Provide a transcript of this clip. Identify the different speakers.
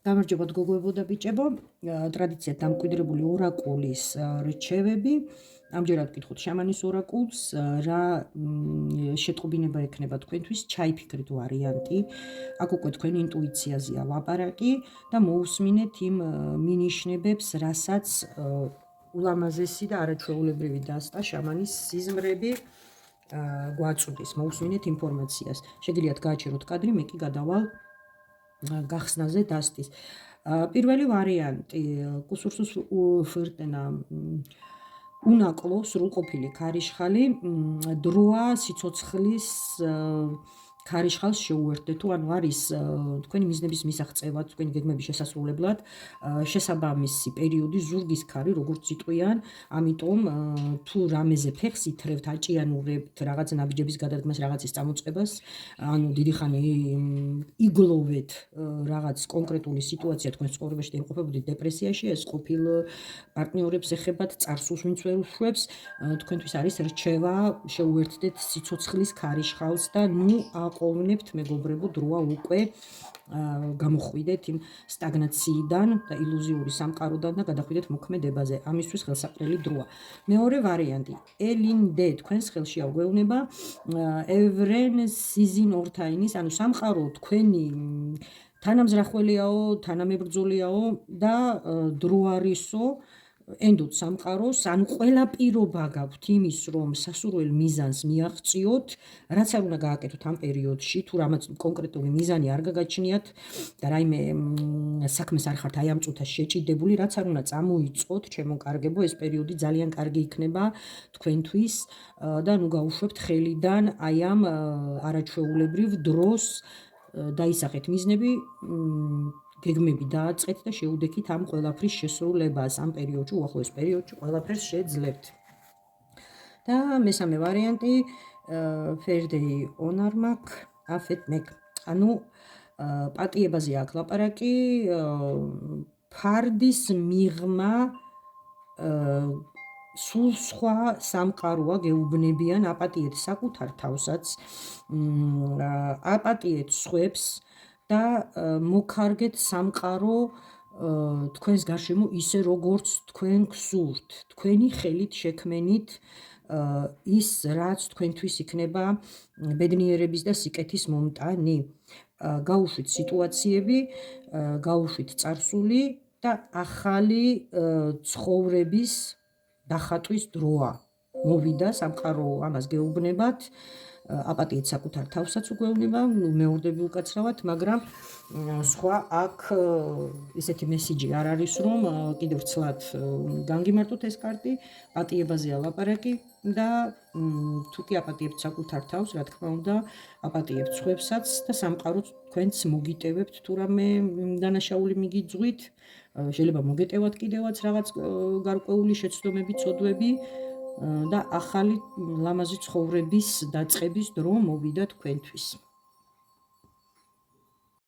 Speaker 1: გამარჯობა გოგოებო და ბიჭებო, ტრადიციად დამკვიდრებული ორაკულის რჩევები. ამჯერად ვკითხოთ შამანის ორაკულს, რა შეტყობინება ექნება თქვენთვის, ჩაიფიქრეთ ვარიანტი. აქ უკვე თქვენი ინტუიციაზეა ლაპარაკი და მოусმინეთ იმ მინიშნებებს, რასაც ულამაზესი და არაჩვეულებრივი დასტა შამანის სიზმრები გვაწვდის. მოусმინეთ ინფორმაციას. შეგიძლიათ გააჩეროთ კადრი, მე კი გადავალ გახსნაზე დასტის. პირველი ვარიანტი კუსურსუს ფირტენა უნაკლო სრულყოფილი ქარიშხალი დროა სიცოცხლის ქარიშხალს შეუერთდეთ თუ ანუ არის თქვენი მიზნების მისაღწევად, თქვენი გეგმების შესასრულებლად შესაბამისი პერიოდი ზურგის ქარი როგორც იტყვიან, ამიტომ თუ რამეზე ფეხს ითრევთ, აჭიანურებთ რაღაც ნაბიჯების გადადგმას, რაღაცის წამოწყებას, ანუ დიდი ხანი იგლოვეთ რაღაც კონკრეტული სიტუაცია თქვენს ცხოვრებაში და იმყოფებოდით დეპრესიაში, ეს ყოფილ პარტნიორებს ეხებათ, წარსულს ვინც ვერ უშვებს, თქვენთვის არის რჩევა შეუერთდეთ სიცოცხლის ქარიშხალს და ნუ აყოლვნებთ მეგობრებო დროა უკვე გამოხვიდეთ იმ სტაგნაციიდან და ილუზიური სამყაროდან და გადახვიდეთ მოქმედებაზე. ამისთვის ხელსაყრელი დროა. მეორე ვარიანტი, ელინდე თქვენს ხელშია გვეუბნება ევრენ სიზინ ორთაინის, ანუ სამყარო თქვენი თანამზრახველიაო, თანამებრძოლიაო და დრო არისო ენდოთ სამყაროს, ანუ ყველა პირობა გაქვთ იმის, რომ სასურველ მიზანს მიაღწიოთ, რაც არ უნდა გააკეთოთ ამ პერიოდში, თუ რამაც კონკრეტული მიზანი არ გაგაჩნიათ და რაიმე საქმეს არ ხართ აი ამ წუთას შეჭიდებული, რაც არ უნდა წამოიწყოთ, ჩემო კარგებო, ეს პერიოდი ძალიან კარგი იქნება თქვენთვის და ნუ გაუშვებთ ხელიდან აი ამ არაჩვეულებრივ დროს დაისახეთ მიზნები, გეგმები დააწყეთ და შეუდექით ამ ყველაფრის შესრულებას, ამ პერიოდში, უახლოეს პერიოდში ყველაფერს შეძლებთ. და მესამე ვარიანტი, ფერდეი ონარმაკ, აფეთ მეკ. ანუ პატიებაზე აქ ლაპარაკი, ფარდის მიღმა სულ სხვა სამყაროა გეუბნებიან, აპატიეთ საკუთარ თავსაც, აპატიეთ სხვებს და მოგხარგეთ სამყარო თქვენს გარშემო ისე როგორც თქვენ გსურთ, თქვენი ხელით შექმენით ის რაც თქვენთვის იქნება ბედნიერების და სიკეთის მომტანი. გაუშვით სიტუაციები, გაუშვით წარსული და ახალი ცხოვრების დახატვის დროა. მოვიდა სამყარო ამას გეუბნებათ, აპატიეთ საკუთარ თავსაც უგვეუბნება, მეურდები უკაცრავად, მაგრამ სხვა აქ ისეთი მესიჯი არ არის, რომ კიდევ ცლად განგიმარტოთ ეს კარტი, პატიებაზეა ლაპარაკი და თუ კი აპატიებთ საკუთარ თავს, რა თქმა უნდა, აპატიებთ სხვებსაც და სამყაროც თქვენც მოგიტევებთ თუ რამე დანაშაული მიგიძღვით, შეიძლება მოგეტევათ კიდევაც რაღაც გარკვეული შეცდომები, ცოდვები და ახალი ლამაზი ცხოვრების დაწყების დრო მოვიდა თქვენთვის.